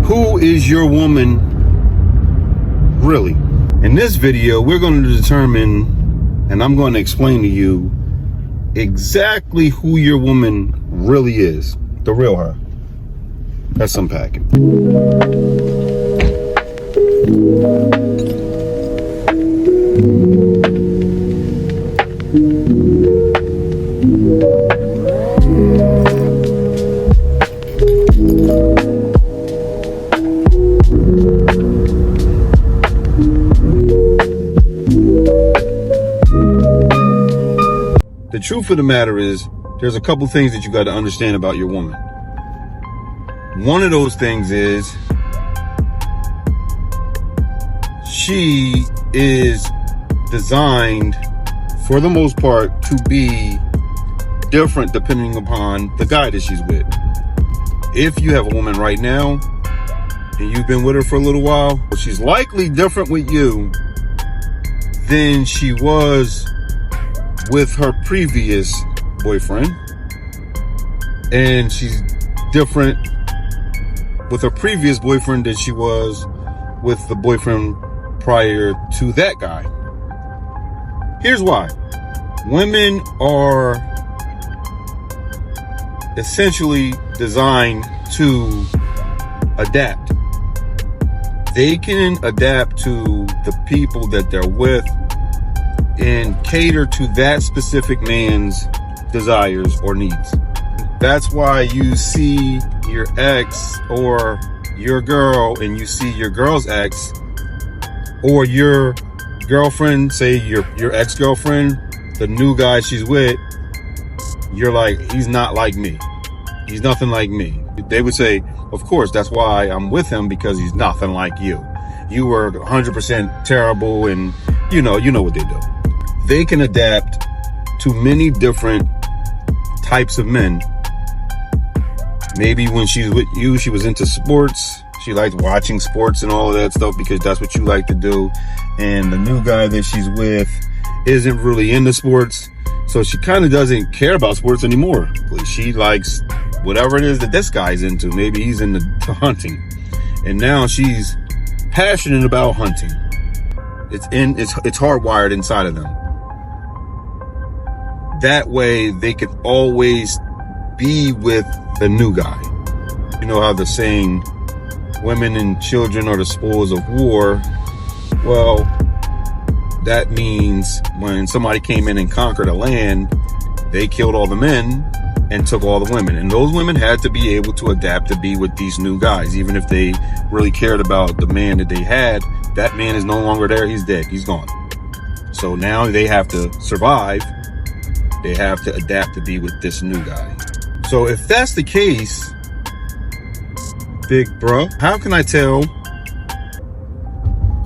Who is your woman really? In this video, we're going to determine, and I'm going to explain to you exactly who your woman really is. The real her. That's unpacking. The truth of the matter is, there's a couple things that you got to understand about your woman. One of those things is she is designed, for the most part, to be different depending upon the guy that she's with. If you have a woman right now and you've been with her for a little while, she's likely different with you than she was with her previous boyfriend, and she's different with her previous boyfriend than she was with the boyfriend prior to that guy. Here's why. Women are essentially designed to adapt. They can adapt to the people that they're with and cater to that specific man's desires or needs. That's why you see your ex or your girl and you see your girl's ex, or your girlfriend, say your ex-girlfriend, the new guy she's with, you're like, he's not like me. He's nothing like me. They would say, of course, that's why I'm with him, because he's nothing like you. You were 100% terrible, and you know what they do. They can adapt to many different types of men. Maybe when she's with you, she was into sports. She liked watching sports and all of that stuff because that's what you like to do. And the new guy that she's with isn't really into sports, so she kind of doesn't care about sports anymore. She likes whatever it is that this guy's into. Maybe he's into hunting, and now she's passionate about hunting. It's hardwired inside of them. That way they can always be with the new guy. You know how the saying, women and children are the spoils of war. Well, that means when somebody came in and conquered a land, they killed all the men and took all the women. And those women had to be able to adapt to be with these new guys. Even if they really cared about the man that they had, that man is no longer there. He's dead. He's gone. So now they have to survive. They have to adapt to be with this new guy. So if that's the case, big bro, how can I tell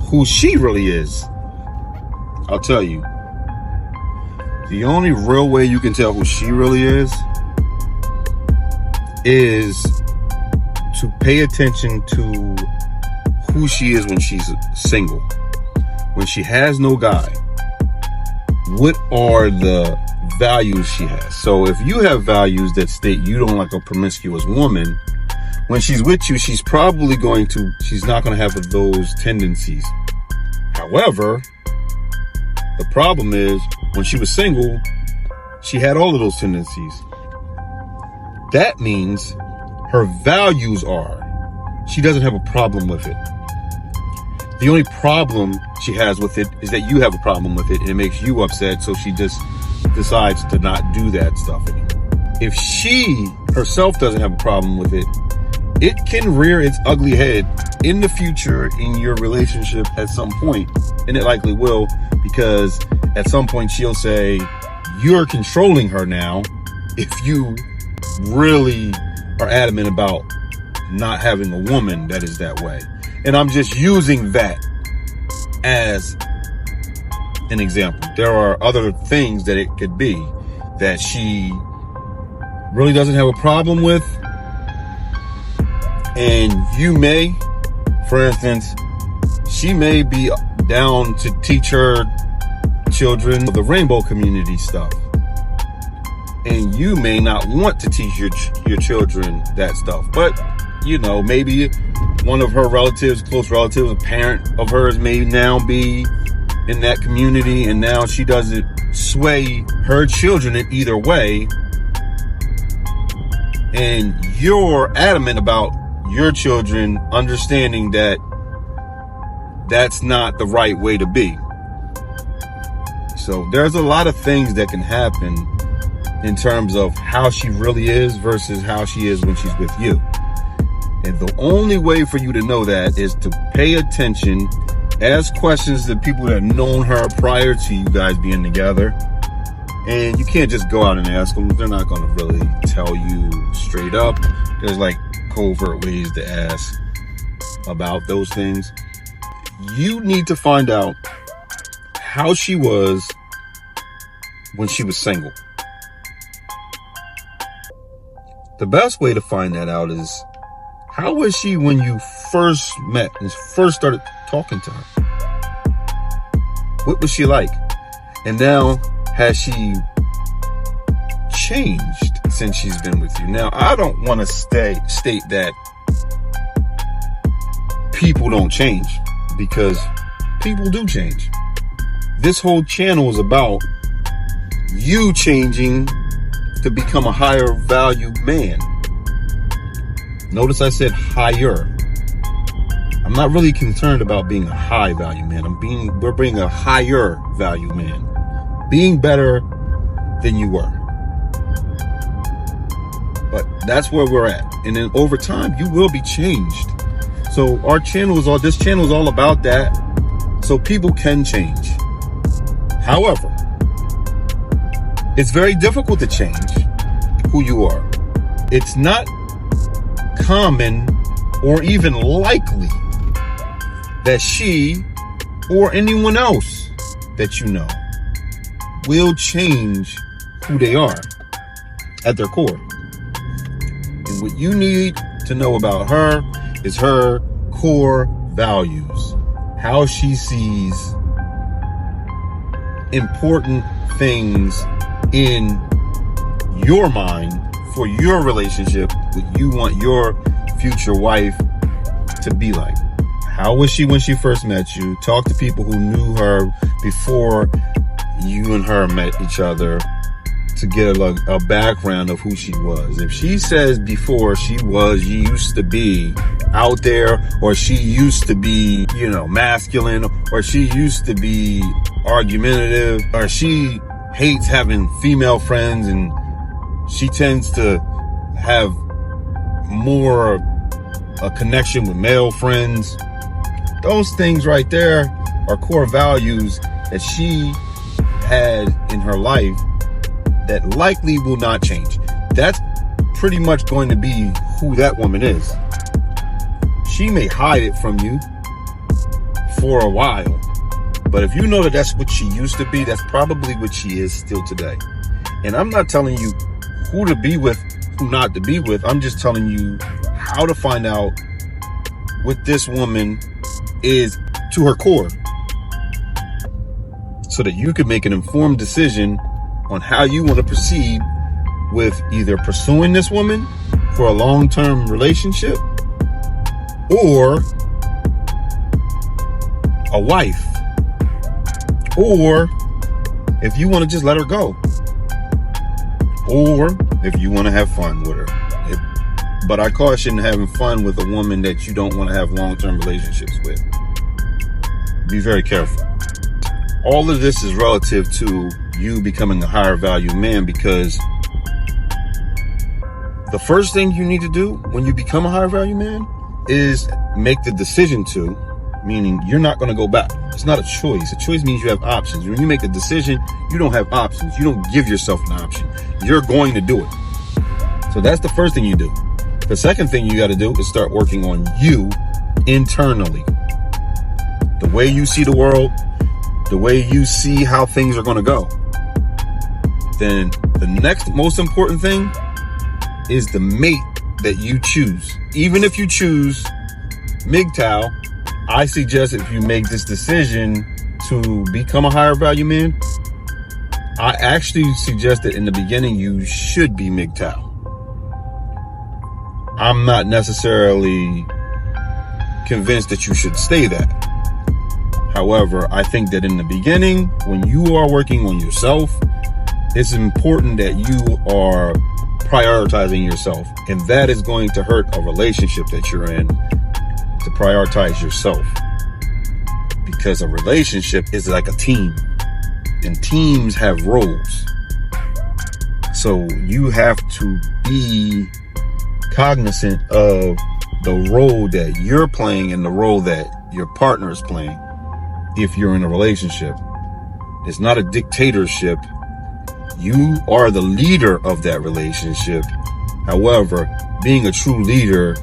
who she really is? I'll tell you. The only real way you can tell who she really is to pay attention to who she is when she's single. When she has no guy, what are the values she has? So if you have values that state you don't like a promiscuous woman, when she's with you, she's not going to have those tendencies. However, the problem is when she was single, she had all of those tendencies. That means her values she doesn't have a problem with it. The only problem she has with it is that you have a problem with it and it makes you upset, so she just decides to not do that stuff anymore. If she herself doesn't have a problem with it, it can rear its ugly head in the future in your relationship at some point, and it likely will, because at some point she'll say, you're controlling her now, if you really are adamant about not having a woman that is that way. And I'm just using that as an example. There are other things that it could be that she really doesn't have a problem with, and you may, for instance, she may be down to teach her children the rainbow community stuff, and you may not want to teach your children that stuff, but maybe one of her relatives, close relatives, a parent of hers may now be in that community, and now she doesn't sway her children in either way, and you're adamant about your children understanding that that's not the right way to be. So there's a lot of things that can happen in terms of how she really is versus how she is when she's with you. And the only way for you to know that is to pay attention, ask questions to people that have known her prior to you guys being together. And you can't just go out and ask them. They're not going to really tell you straight up. There's like covert ways to ask about those things. You need to find out how she was when she was single. The best way to find that out is, how was she when you first met and first started talking to her? What was she like? And now, has she changed since she's been with you? Now, I don't want to state that people don't change, because people do change. This whole channel is about you changing to become a higher value man. Notice I said higher. I'm not really concerned about being a high value man. We're being a higher value man. Being better than you were. But that's where we're at. And then over time, you will be changed. So this channel is all about that. So people can change. However, it's very difficult to change who you are. It's not common or even likely that she or anyone else that you know will change who they are at their core. And what you need to know about her is her core values, how she sees important things in your mind for your relationship, what you want your future wife to be like. How was she when she first met you? Talk to people who knew her before you and her met each other to get a background of who she was. If she says before she used to be out there, or she used to be, masculine, or she used to be argumentative, or she hates having female friends and she tends to have more a connection with male friends, those things right there are core values that she had in her life that likely will not change. That's pretty much going to be who that woman is. She may hide it from you for a while, but if you know that that's what she used to be, that's probably what she is still today. And I'm not telling you who to be with, who not to be with. I'm just telling you how to find out what this woman is to her core, so that you can make an informed decision on how you want to proceed with either pursuing this woman for a long-term relationship, or a wife, or if you want to just let her go, or if you want to have fun with her. But I caution having fun with a woman that you don't want to have long-term relationships with. Be very careful. All of this is relative to you becoming a higher value man, because the first thing you need to do when you become a higher value man is make the decision to, meaning you're not going to go back. It's not a choice. A choice means you have options. When you make a decision, you don't have options. You don't give yourself an option. You're going to do it. So that's the first thing you do. The second thing you got to do is start working on you internally. The way you see the world, the way you see how things are going to go. Then the next most important thing is the mate that you choose. Even if you choose MGTOW, I suggest if you make this decision to become a higher value man, I actually suggest that in the beginning you should be MGTOW. I'm not necessarily convinced that you should stay that. However, I think that in the beginning, when you are working on yourself, it's important that you are prioritizing yourself. And that is going to hurt a relationship that you're in, to prioritize yourself. Because a relationship is like a team, and teams have roles. So you have to be cognizant of the role that you're playing and the role that your partner is playing if you're in a relationship. It's not a dictatorship. You are the leader of that relationship. However, being a true leader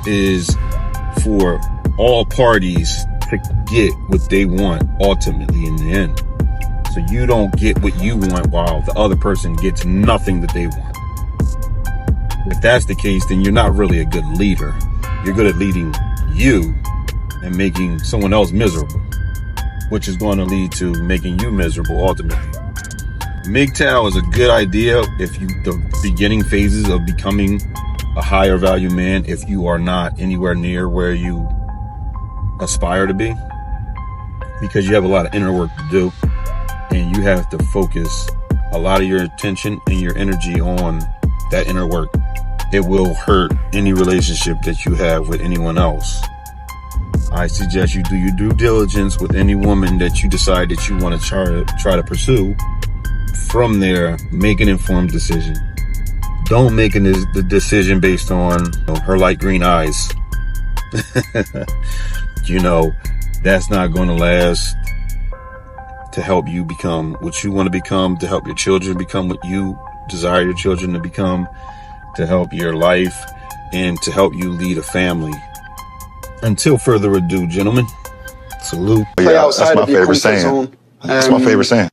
is for all parties to get what they want ultimately in the end. So you don't get what you want while the other person gets nothing that they want. If that's the case, then you're not really a good leader. You're good at leading you and making someone else miserable, which is going to lead to making you miserable ultimately. MGTOW is a good idea if you, the beginning phases of becoming a higher value man, if you are not anywhere near where you aspire to be, because you have a lot of inner work to do, and you have to focus a lot of your attention and your energy on that inner work. It will hurt any relationship that you have with anyone else. I suggest you do your due diligence with any woman that you decide that you want to try to pursue. From there, make an informed decision. Don't make the decision based on her light green eyes. That's not going to last. To help you become what you want to become, to help your children become what you desire your children to become, to help your life, and to help you lead a family. Until further ado, gentlemen, salute. Yeah, that's my favorite saying. That's my favorite saying.